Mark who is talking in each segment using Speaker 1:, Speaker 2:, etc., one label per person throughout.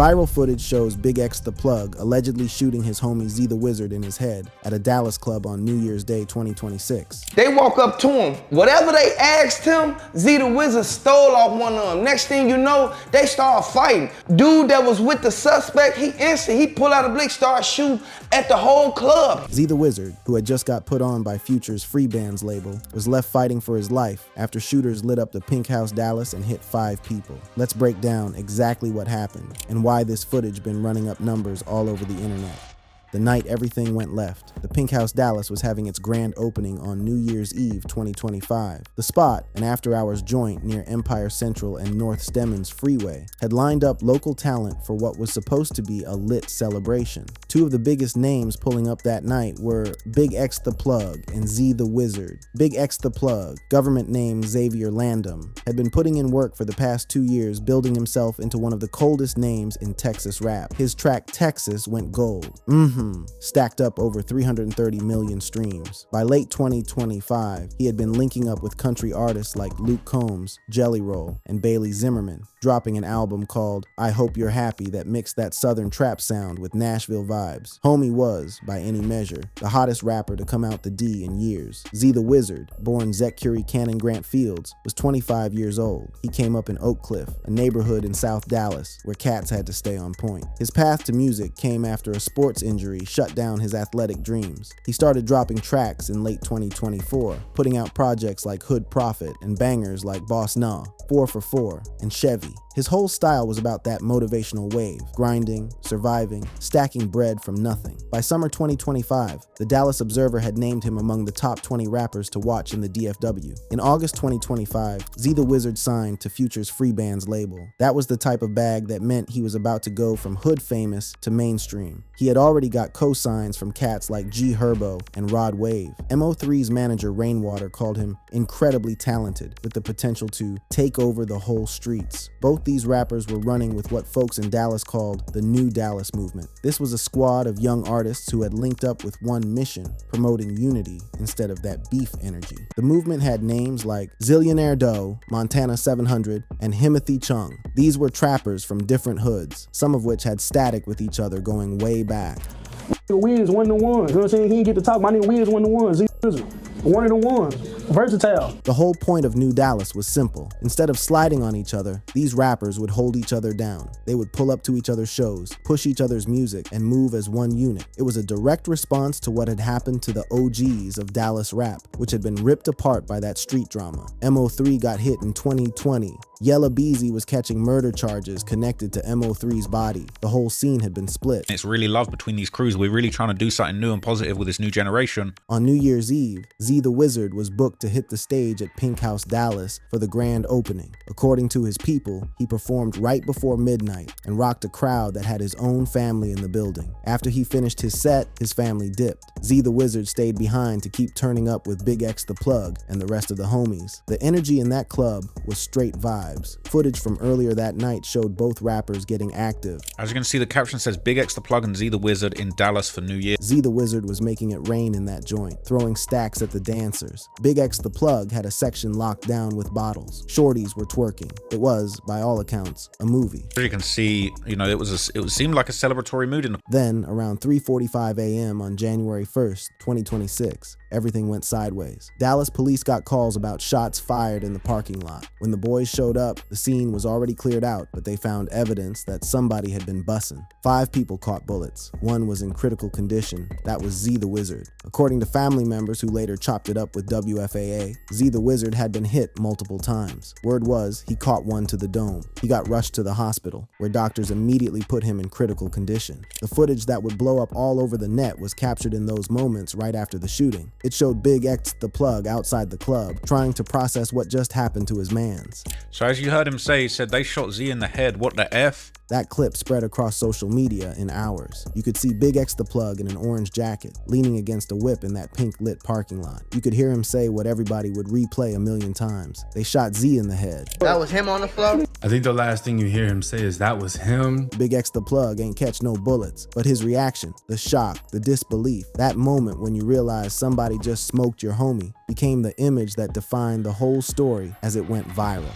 Speaker 1: viral footage shows BigXThaPlug allegedly shooting his homie Z the Wizard in his head at a Dallas club on New Year's Day 2026.
Speaker 2: They walk up to him. Whatever they asked him, Z the Wizard stole off one of them. Next thing you know, they start fighting. Dude that was with the suspect, he pulled out a blick, started shooting at the whole club.
Speaker 1: Z the Wizard, who had just got put on by Future's Free Bands label, was left fighting for his life after shooters lit up the Pink House Dallas and hit 5 people. Let's break down exactly what happened and why this footage been running up numbers all over the internet. The night everything went left, the Pink House Dallas was having its grand opening on New Year's Eve 2025. The spot, an after-hours joint near Empire Central and North Stemmons Freeway, had lined up local talent for what was supposed to be a lit celebration. Two of the biggest names pulling up that night were BigXThaPlug and Z the Wizard. BigXThaPlug, government name Xavier Landum, had been putting in work for the past 2 years building himself into one of the coldest names in Texas rap. His track Texas went gold. Stacked up over 330 million streams. By late 2025, he had been linking up with country artists like Luke Combs, Jelly Roll, and Bailey Zimmerman, dropping an album called I Hope You're Happy that mixed that southern trap sound with Nashville vibes. Homie was, by any measure, the hottest rapper to come out the D in years. Z the Wizard, born Zech Curie Cannon Grant Fields, was 25 years old. He came up in Oak Cliff, a neighborhood in South Dallas where cats had to stay on point. His path to music came after a sports injury shut down his athletic dreams. He started dropping tracks in late 2024, putting out projects like Hood Prophet and bangers like Boss Nah, 4 for 4, and Chevy. His whole style was about that motivational wave, grinding, surviving, stacking bread from nothing. By summer 2025, the Dallas Observer had named him among the top 20 rappers to watch in the DFW. In August 2025, Z the Wizard signed to Future's Free Bands label. That was the type of bag that meant he was about to go from hood famous to mainstream. He had already got co-signs from cats like G Herbo and Rod Wave. MO3's manager Rainwater called him incredibly talented with the potential to take over the whole streets. Both these rappers were running with what folks in Dallas called the New Dallas movement. This was a squad of young artists who had linked up with one mission, promoting unity instead of that beef energy. The movement had names like Zillionaire Doe, Montana 700, and Himothy Chung. These were trappers from different hoods, some of which had static with each other going way back.
Speaker 3: Wiz one of the ones, you know what I'm saying? He didn't get to talk. My nigga Wiz one of the ones. One of the ones. Versatile.
Speaker 1: The whole point of New Dallas was simple. Instead of sliding on each other, these rappers would hold each other down. They would pull up to each other's shows, push each other's music, and move as one unit. It was a direct response to what had happened to the OGs of Dallas rap, which had been ripped apart by that street drama. MO3 got hit in 2020. Yella Beezy was catching murder charges connected to MO3's body. The whole scene had been split.
Speaker 4: It's really love between these crews. We're really trying to do something new and positive with this new generation.
Speaker 1: On New Year's Eve, Z the Wizard was booked to hit the stage at Pink House Dallas for the grand opening. According to his people, he performed right before midnight and rocked a crowd that had his own family in the building. After he finished his set, his family dipped. Z the Wizard stayed behind to keep turning up with BigXThaPlug and the rest of the homies. The energy in that club was straight vibes. Footage from earlier that night showed both rappers getting active.
Speaker 4: As you can see, the caption says BigXThaPlug and Z the Wizard in Dallas for New Year.
Speaker 1: Z the Wizard was making it rain in that joint, throwing stacks at the dancers. BigXThaPlug had a section locked down with bottles. Shorties were twerking. It was, by all accounts, a movie.
Speaker 4: As you can see, you know, it seemed like a celebratory mood in the...
Speaker 1: Then, around 3:45 a.m. on January 1st, 2026, everything went sideways. Dallas police got calls about shots fired in the parking lot. When the boys showed up, the scene was already cleared out, but they found evidence that somebody had been bussin'. 5 people caught bullets. One was in critical condition. That was Z the Wizard. According to family members who later chopped it up with WFAA, Z the Wizard had been hit multiple times. Word was he caught one to the dome. He got rushed to the hospital, where doctors immediately put him in critical condition. The footage that would blow up all over the net was captured in those moments right after the shooting. It showed BigXThaPlug outside the club, trying to process what just happened to his mans.
Speaker 4: So as you heard him say, he said they shot Z in the head. What the F?
Speaker 1: That clip spread across social media in hours. You could see BigXThaPlug in an orange jacket, leaning against a whip in that pink-lit parking lot. You could hear him say what everybody would replay a million times. They shot Z in the head.
Speaker 2: That was him on the floor?
Speaker 5: I think the last thing you hear him say is that was him.
Speaker 1: BigXThaPlug ain't catch no bullets, but his reaction, the shock, the disbelief, that moment when you realize somebody just smoked your homie, became the image that defined the whole story as it went viral.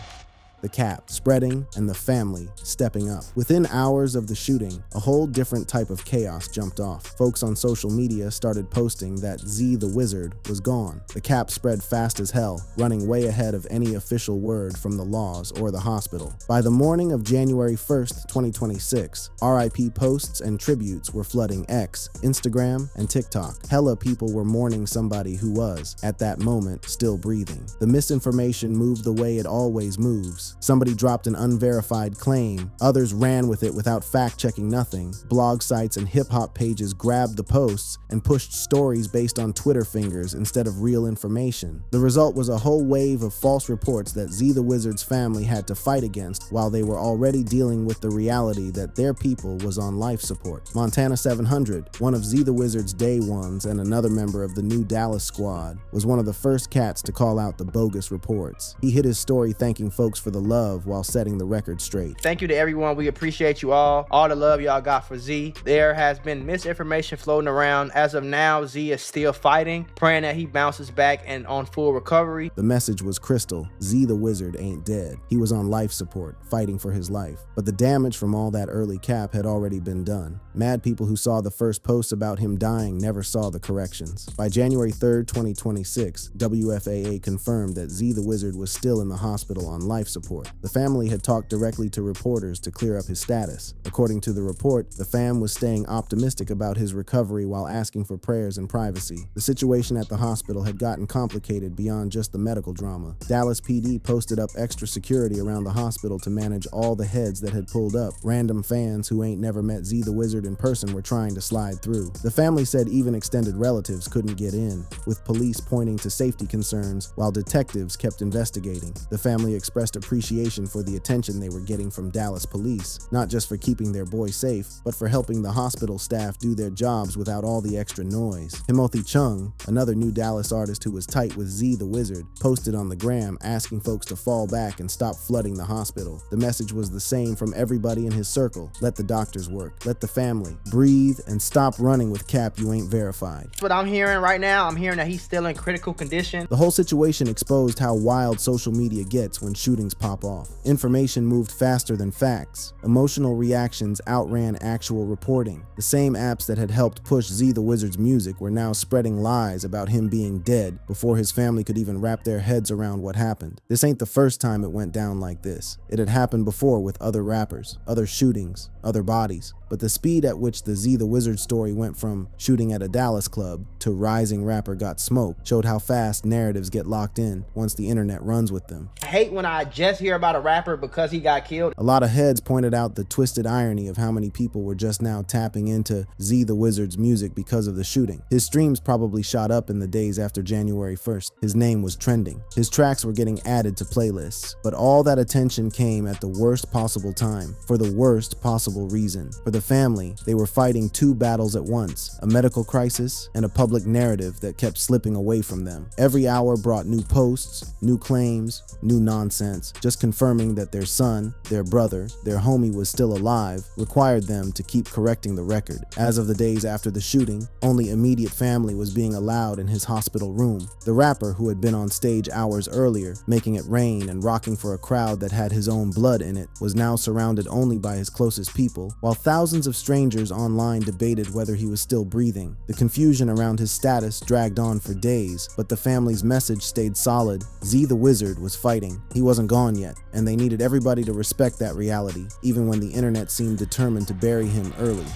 Speaker 1: the cap spreading, and the family stepping up. Within hours of the shooting, a whole different type of chaos jumped off. Folks on social media started posting that Z the Wizard was gone. The cap spread fast as hell, running way ahead of any official word from the laws or the hospital. By the morning of January 1st, 2026, RIP posts and tributes were flooding X, Instagram, and TikTok. Hella people were mourning somebody who was, at that moment, still breathing. The misinformation moved the way it always moves. Somebody dropped an unverified claim, others ran with it without fact-checking nothing. Blog sites and hip-hop pages grabbed the posts and pushed stories based on Twitter fingers instead of real information. The result was a whole wave of false reports that Z the Wizard's family had to fight against while they were already dealing with the reality that their people was on life support. Montana 700, one of Z the Wizard's day ones and another member of the new Dallas squad, was one of the first cats to call out the bogus reports. He hit his story thanking folks for the love while setting the record straight.
Speaker 6: Thank you to everyone. We appreciate you all the love y'all got for Z. There has been misinformation floating around. As of now, Z is still fighting, praying that he bounces back and on full recovery.
Speaker 1: The message was crystal. Z the Wizard ain't dead. He was on life support, fighting for his life. But the damage from all that early cap had already been done. Mad people who saw the first posts about him dying never saw the corrections. By January 3rd, 2026, WFAA confirmed that Z the Wizard was still in the hospital on life support. The family had talked directly to reporters to clear up his status. According to the report, the fam was staying optimistic about his recovery while asking for prayers and privacy. The situation at the hospital had gotten complicated beyond just the medical drama. Dallas PD posted up extra security around the hospital to manage all the heads that had pulled up. Random fans who ain't never met Z the Wizard in person were trying to slide through. The family said even extended relatives couldn't get in, with police pointing to safety concerns while detectives kept investigating. The family expressed appreciation for the attention they were getting from Dallas police, not just for keeping their boy safe, but for helping the hospital staff do their jobs without all the extra noise. Timothy Chung, another new Dallas artist who was tight with Z the Wizard, posted on the gram asking folks to fall back and stop flooding the hospital. The message was the same from everybody in his circle. Let the doctors work. Let the family breathe and stop running with cap you ain't verified.
Speaker 6: That's what I'm hearing right now. I'm hearing that he's still in critical condition.
Speaker 1: The whole situation exposed how wild social media gets when shootings pop off. Information moved faster than facts. Emotional reactions outran actual reporting. The same apps that had helped push Z the Wizard's music were now spreading lies about him being dead before his family could even wrap their heads around what happened. This ain't the first time it went down like this. It had happened before with other rappers, other shootings, other bodies. But the speed at which the Z the Wizard story went from shooting at a Dallas club to rising rapper got smoked showed how fast narratives get locked in once the internet runs with them.
Speaker 6: I hate when I just hear about a rapper because he got killed.
Speaker 1: A lot of heads pointed out the twisted irony of how many people were just now tapping into Z the Wizard's music because of the shooting. His streams probably shot up in the days after January 1st. His name was trending. His tracks were getting added to playlists. But all that attention came at the worst possible time, for the worst possible reason. For the family, they were fighting two battles at once, a medical crisis and a public narrative that kept slipping away from them. Every hour brought new posts, new claims, new nonsense, just confirming that their son, their brother, their homie was still alive, required them to keep correcting the record. As of the days after the shooting, only immediate family was being allowed in his hospital room. The rapper, who had been on stage hours earlier, making it rain and rocking for a crowd that had his own blood in it, was now surrounded only by his closest people, while thousands of strangers online debated whether he was still breathing. The confusion around his status dragged on for days, but the family's message stayed solid. Z the Wizard was fighting. He wasn't gone yet, and they needed everybody to respect that reality, even when the internet seemed determined to bury him early.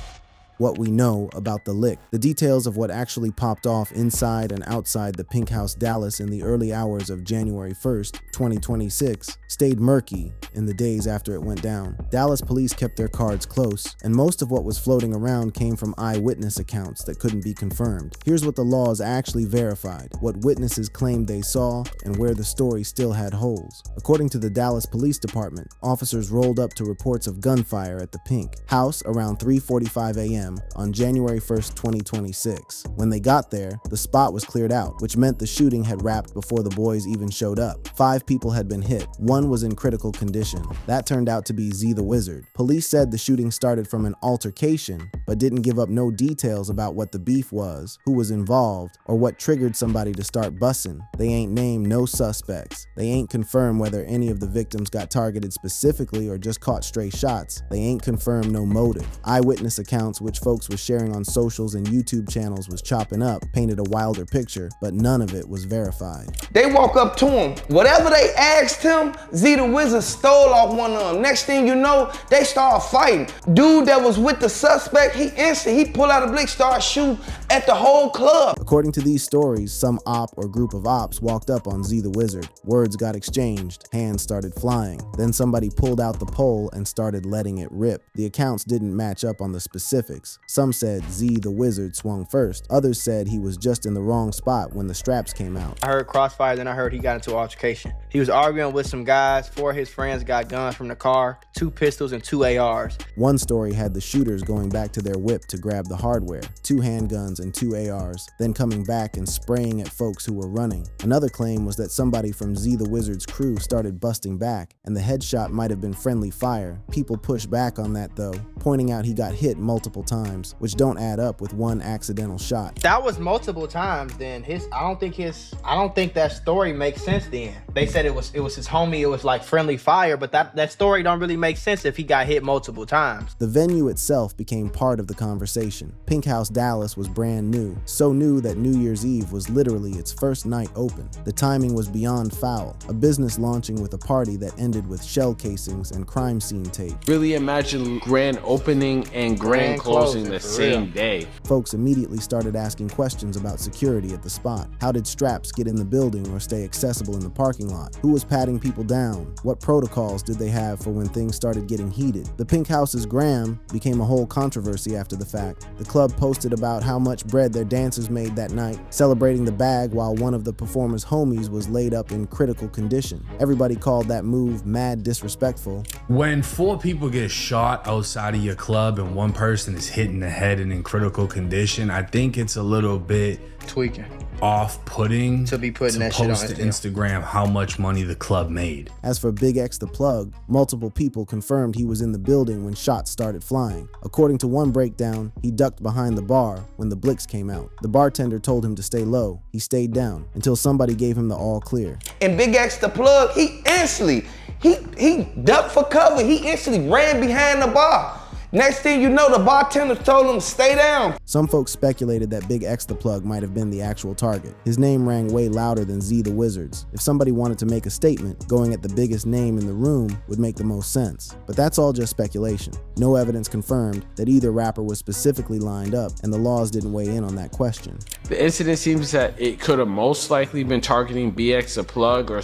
Speaker 1: What we know about the lick. The details of what actually popped off inside and outside the Pink House Dallas in the early hours of January 1st, 2026, stayed murky in the days after it went down. Dallas police kept their cards close, and most of what was floating around came from eyewitness accounts that couldn't be confirmed. Here's what the laws actually verified, what witnesses claimed they saw, and where the story still had holes. According to the Dallas Police Department, officers rolled up to reports of gunfire at the Pink House around 3:45 a.m. p.m. on January 1st, 2026. When they got there, the spot was cleared out, which meant the shooting had wrapped before the boys even showed up. 5 people had been hit. 1 was in critical condition. That turned out to be Z the Wizard. Police said the shooting started from an altercation, but didn't give up no details about what the beef was, who was involved, or what triggered somebody to start bussing. They ain't named no suspects. They ain't confirmed whether any of the victims got targeted specifically or just caught stray shots. They ain't confirmed no motive. Eyewitness accounts, which folks was sharing on socials and YouTube channels, was chopping up, painted a wilder picture, but none of it was verified.
Speaker 2: They walk up to him. Whatever they asked him, Z the Wizard stole off one of them. Next thing you know, they start fighting. Dude that was with the suspect, he pulled out a blick, started shooting at the whole club.
Speaker 1: According to these stories, some op or group of ops walked up on Z the Wizard. Words got exchanged, hands started flying. Then somebody pulled out the pole and started letting it rip. The accounts didn't match up on the specifics. Some said Z the Wizard swung first. Others said he was just in the wrong spot when the straps came out.
Speaker 6: I heard crossfire, then I heard he got into an altercation. He was arguing with some guys. 4 of his friends got guns from the car, 2 pistols and 2 ARs.
Speaker 1: One story had the shooters going back to their whip to grab the hardware, 2 handguns and 2 ARs, then coming back and spraying at folks who were running. Another claim was that somebody from Z the Wizard's crew started busting back, and the headshot might have been friendly fire. People pushed back on that though, pointing out he got hit multiple times, which don't add up with 1 accidental shot.
Speaker 6: That was multiple times. Then I don't think that story makes sense. Then they said it was his homie. It was like friendly fire, but that story don't really make sense if he got hit multiple times.
Speaker 1: The venue itself became part of the conversation. Pink House Dallas was brand new, so new that New Year's Eve was literally its first night open. The timing was beyond foul, a business launching with a party that ended with shell casings and crime scene tape.
Speaker 7: Really imagine grand opening and grand closing the same day.
Speaker 1: Folks immediately started asking questions about security at the spot. How did straps get in the building or stay accessible in the parking lot? Who was patting people down? What protocols did they have for when things started getting heated? The Pink House's gram became a whole controversy after the fact. The club posted about how much bread their dancers made that night, celebrating the bag while one of the performers' homies was laid up in critical condition. Everybody called that move mad disrespectful.
Speaker 5: When 4 people get shot outside of your club and 1 person is hit in the head and in critical condition, I think it's a little bit
Speaker 6: Tweaking.
Speaker 5: off-putting
Speaker 6: To be putting that shit on
Speaker 5: post to Instagram how much money the club made.
Speaker 1: As for BigXThaPlug, multiple people confirmed he was in the building when shots started flying. According to one breakdown, he ducked behind the bar when the blicks came out. The bartender told him to stay low. He stayed down until somebody gave him the all clear.
Speaker 2: And BigXThaPlug, he instantly, he ducked for cover. He instantly ran behind the bar. Next thing you know, the bartender told him to stay down.
Speaker 1: Some folks speculated that BigXThaPlug might have been the actual target. His name rang way louder than Z the Wizard's. If somebody wanted to make a statement, going at the biggest name in the room would make the most sense. But that's all just speculation. No evidence confirmed that either rapper was specifically lined up, and the laws didn't weigh in on that question.
Speaker 7: The incident seems that it could have most likely been targeting BigXThaPlug or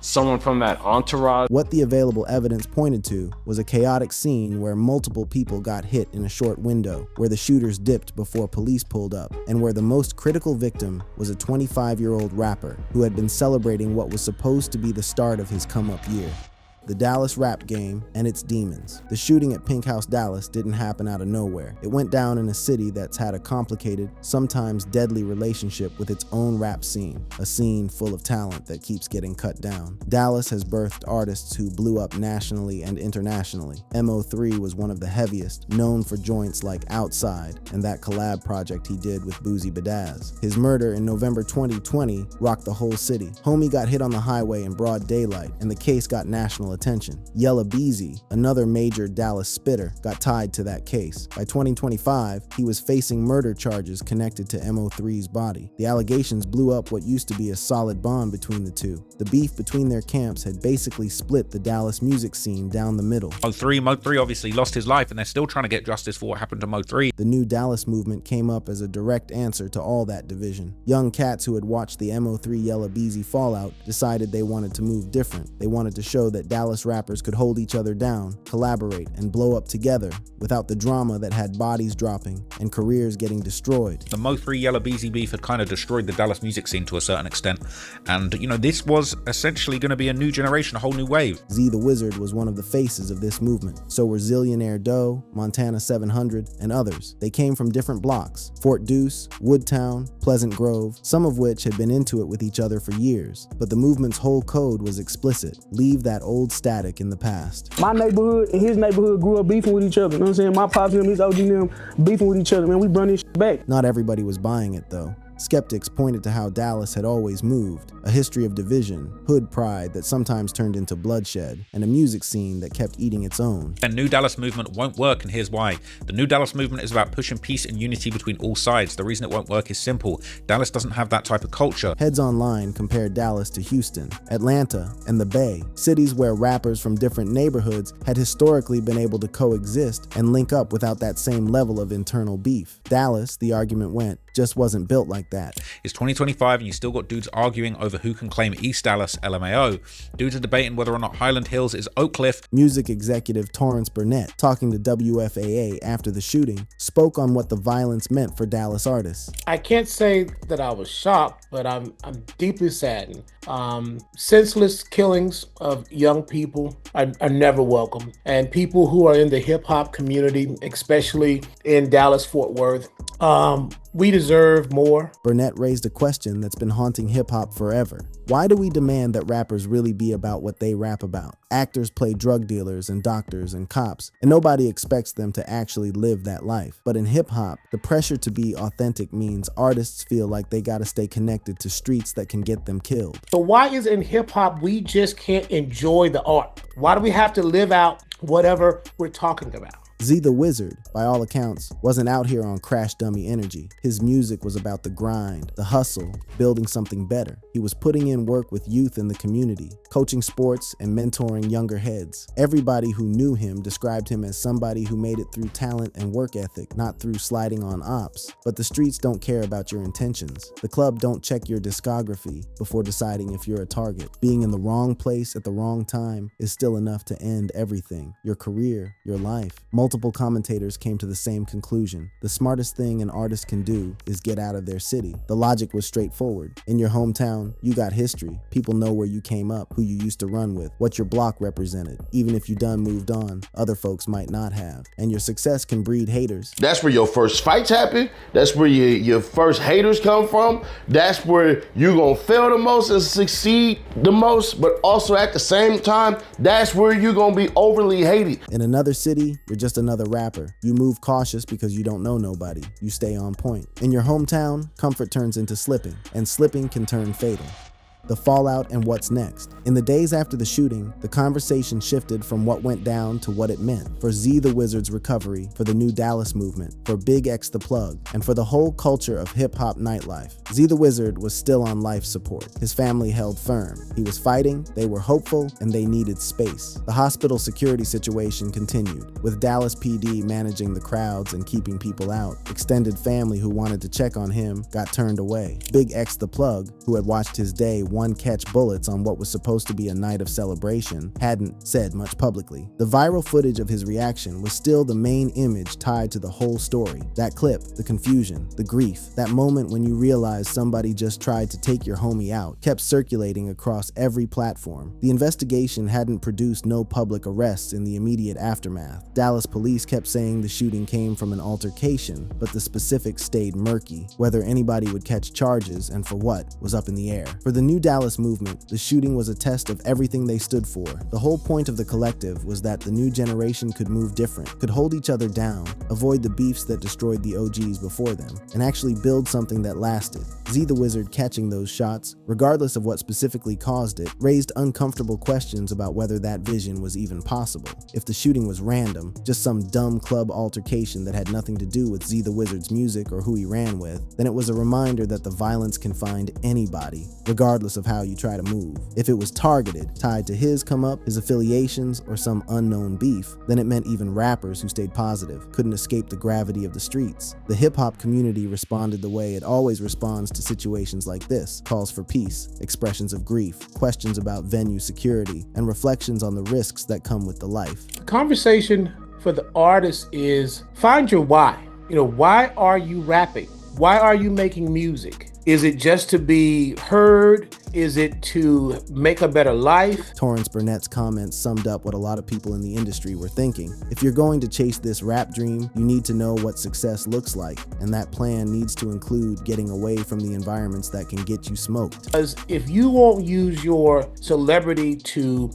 Speaker 7: someone from that entourage.
Speaker 1: What the available evidence pointed to was a chaotic scene where multiple people got hit in a short window, where the shooters dipped before police pulled up, and where the most critical victim was a 25-year-old rapper who had been celebrating what was supposed to be the start of his come-up year. The Dallas rap game and its demons. The shooting at Pink House Dallas didn't happen out of nowhere. It went down in a city that's had a complicated, sometimes deadly relationship with its own rap scene, a scene full of talent that keeps getting cut down. Dallas has birthed artists who blew up nationally and internationally. MO3 was one of the heaviest, known for joints like Outside and that collab project he did with Boozy Badazz. His murder in November 2020 rocked the whole city. Homie got hit on the highway in broad daylight, and the case got national attention. Yella Beezy, another major Dallas spitter, got tied to that case. By 2025, he was facing murder charges connected to MO3's body. The allegations blew up what used to be a solid bond between the two. The beef between their camps had basically split the Dallas music scene down the middle.
Speaker 4: Mo3 obviously lost his life, and they're still trying to get justice for what happened to Mo3.
Speaker 1: The new Dallas movement came up as a direct answer to all that division. Young cats who had watched the MO3 Yella Beezy fallout decided they wanted to move different. They wanted to show that Dallas Dallas rappers could hold each other down, collaborate, and blow up together without the drama that had bodies dropping and careers getting destroyed.
Speaker 4: The Mo 3 Yella Beezy beef had kind of destroyed the Dallas music scene to a certain extent, and this was essentially going to be a new generation, a whole new wave.
Speaker 1: Z the Wizard was one of the faces of this movement. So were Zillionaire Doe, Montana 700, and others. They came from different blocks: Fort Deuce, Woodtown, Pleasant Grove, some of which had been into it with each other for years. But the movement's whole code was explicit: leave that old static in the past.
Speaker 3: My neighborhood and his neighborhood grew up beefing with each other. You know what I'm saying? My pops and his OG and them beefing with each other. Man, we run this shit back.
Speaker 1: Not everybody was buying it though. Skeptics pointed to how Dallas had always moved, a history of division, hood pride that sometimes turned into bloodshed, and a music scene that kept eating its own.
Speaker 4: The New Dallas movement won't work, and here's why. The New Dallas movement is about pushing peace and unity between all sides. The reason it won't work is simple. Dallas doesn't have that type of culture.
Speaker 1: Heads Online compared Dallas to Houston, Atlanta, and the Bay, cities where rappers from different neighborhoods had historically been able to coexist and link up without that same level of internal beef. Dallas, the argument went, just wasn't built like that.
Speaker 4: It's 2025 and you still got dudes arguing over who can claim East Dallas LMAO. Dudes are debating whether or not Highland Hills is Oak Cliff.
Speaker 1: Music executive Torrance Burnett, talking to WFAA after the shooting, spoke on what the violence meant for Dallas artists.
Speaker 8: I can't say that I was shocked, but I'm deeply saddened. Senseless killings of young people are never welcome. And people who are in the hip hop community, especially in Dallas, Fort Worth, we deserve more.
Speaker 1: Burnett raised a question that's been haunting hip hop forever. Why do we demand that rappers really be about what they rap about? Actors play drug dealers and doctors and cops, and nobody expects them to actually live that life. But in hip hop, the pressure to be authentic means artists feel like they gotta stay connected to streets that can get them killed.
Speaker 8: So why is in hip hop we just can't enjoy the art? Why do we have to live out whatever we're talking about?
Speaker 1: Z the Wizard, by all accounts, wasn't out here on crash dummy energy. His music was about the grind, the hustle, building something better. He was putting in work with youth in the community, coaching sports and mentoring younger heads. Everybody who knew him described him as somebody who made it through talent and work ethic, not through sliding on ops. But the streets don't care about your intentions. The club don't check your discography before deciding if you're a target. Being in the wrong place at the wrong time is still enough to end everything: your career, your life. Multiple commentators came to the same conclusion. The smartest thing an artist can do is get out of their city. The logic was straightforward. In your hometown, you got history. People know where you came up, who you used to run with, what your block represented. Even if you done moved on, other folks might not have. And your success can breed haters.
Speaker 9: That's where your first fights happen. That's where your first haters come from. That's where you're gonna fail the most and succeed the most. But also at the same time, that's where you're gonna be overly hated.
Speaker 1: In another city, you're just another rapper. You move cautious because you don't know nobody. You stay on point. In your hometown, comfort turns into slipping, and slipping can turn fatal. The fallout and what's next. In the days after the shooting, the conversation shifted from what went down to what it meant for Z the Wizard's recovery, for the New Dallas movement, for BigXThaPlug, and for the whole culture of hip-hop nightlife. Z the Wizard was still on life support. His family held firm. He was fighting, they were hopeful, and they needed space. The hospital security situation continued, with Dallas PD managing the crowds and keeping people out. Extended family who wanted to check on him got turned away. BigXThaPlug, who had watched his day one catch bullets on what was supposed to be a night of celebration, hadn't said much publicly. The viral footage of his reaction was still the main image tied to the whole story. That clip, the confusion, the grief, that moment when you realize somebody just tried to take your homie out, kept circulating across every platform. The investigation hadn't produced no public arrests in the immediate aftermath. Dallas police kept saying the shooting came from an altercation, but the specifics stayed murky. Whether anybody would catch charges and for what was up in the air. For the New Dallas movement, the shooting was a test of everything they stood for. The whole point of the collective was that the new generation could move different, could hold each other down, avoid the beefs that destroyed the OGs before them, and actually build something that lasted. Z the Wizard catching those shots, regardless of what specifically caused it, raised uncomfortable questions about whether that vision was even possible. If the shooting was random, just some dumb club altercation that had nothing to do with Z the Wizard's music or who he ran with, then it was a reminder that the violence can find anybody, regardless regardless of how you try to move. If it was targeted, tied to his come up, his affiliations, or some unknown beef, then it meant even rappers who stayed positive couldn't escape the gravity of the streets. The hip-hop community responded the way it always responds to situations like this: calls for peace, expressions of grief, questions about venue security, and reflections on the risks that come with the life.
Speaker 8: The conversation for the artist is find your why. Why are you rapping? Why are you making music? Is it just to be heard? Is it to make a better life?
Speaker 1: Torrance Burnett's comments summed up what a lot of people in the industry were thinking. If you're going to chase this rap dream, you need to know what success looks like, and that plan needs to include getting away from the environments that can get you smoked.
Speaker 8: Because if you won't use your celebrity to,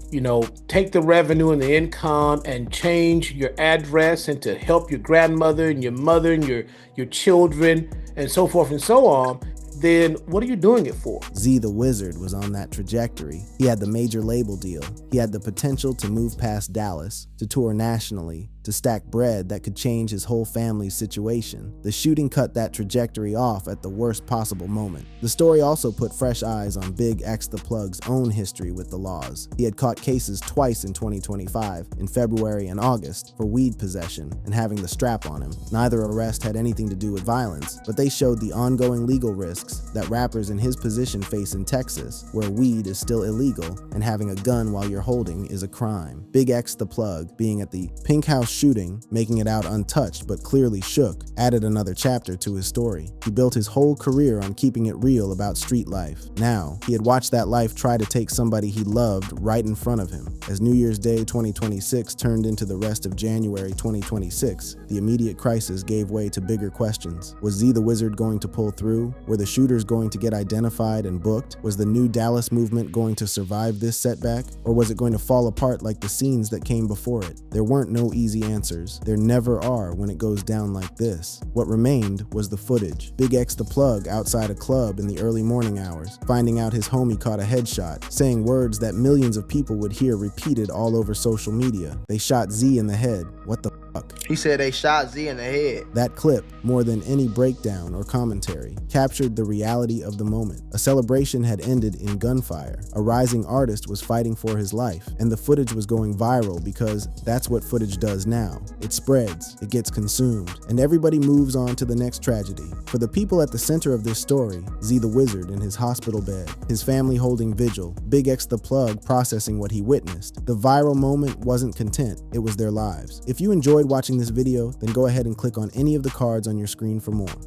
Speaker 8: take the revenue and the income and change your address and to help your grandmother and your mother and your children and so forth and so on, then what are you doing it for?
Speaker 1: Z the Wizard was on that trajectory. He had the major label deal. He had the potential to move past Dallas, to tour nationally, to stack bread that could change his whole family's situation. The shooting cut that trajectory off at the worst possible moment. The story also put fresh eyes on BigXThaPlug's own history with the laws. He had caught cases twice in 2025, in February and August, for weed possession and having the strap on him. Neither arrest had anything to do with violence, but they showed the ongoing legal risks that rappers in his position face in Texas, where weed is still illegal and having a gun while you're holding is a crime. BigXThaPlug, being at the Pink House shooting, making it out untouched but clearly shook, added another chapter to his story. He built his whole career on keeping it real about street life. Now, he had watched that life try to take somebody he loved right in front of him. As New Year's Day 2026 turned into the rest of January 2026, the immediate crisis gave way to bigger questions. Was Z the Wizard going to pull through? Were the shooters going to get identified and booked? Was the new Dallas movement going to survive this setback? Or was it going to fall apart like the scenes that came before it? There weren't no easy answers. There never are when it goes down like this. What remained was the footage. BigXThaPlug outside a club in the early morning hours, finding out his homie caught a headshot, saying words that millions of people would hear repeated all over social media. They shot Z in the head. What the fuck?
Speaker 6: He said they shot Z in the head.
Speaker 1: That clip, more than any breakdown or commentary, captured the reality of the moment. A celebration had ended in gunfire. A rising artist was fighting for his life, and the footage was going viral because that's what footage does now. It spreads, it gets consumed, and everybody moves on to the next tragedy. For the people at the center of this story, Z the Wizard in his hospital bed, his family holding vigil, BigXThaPlug processing what he witnessed, the viral moment wasn't content, it was their lives. If you enjoyed watching this video, then go ahead and click on any of the cards on your screen for more.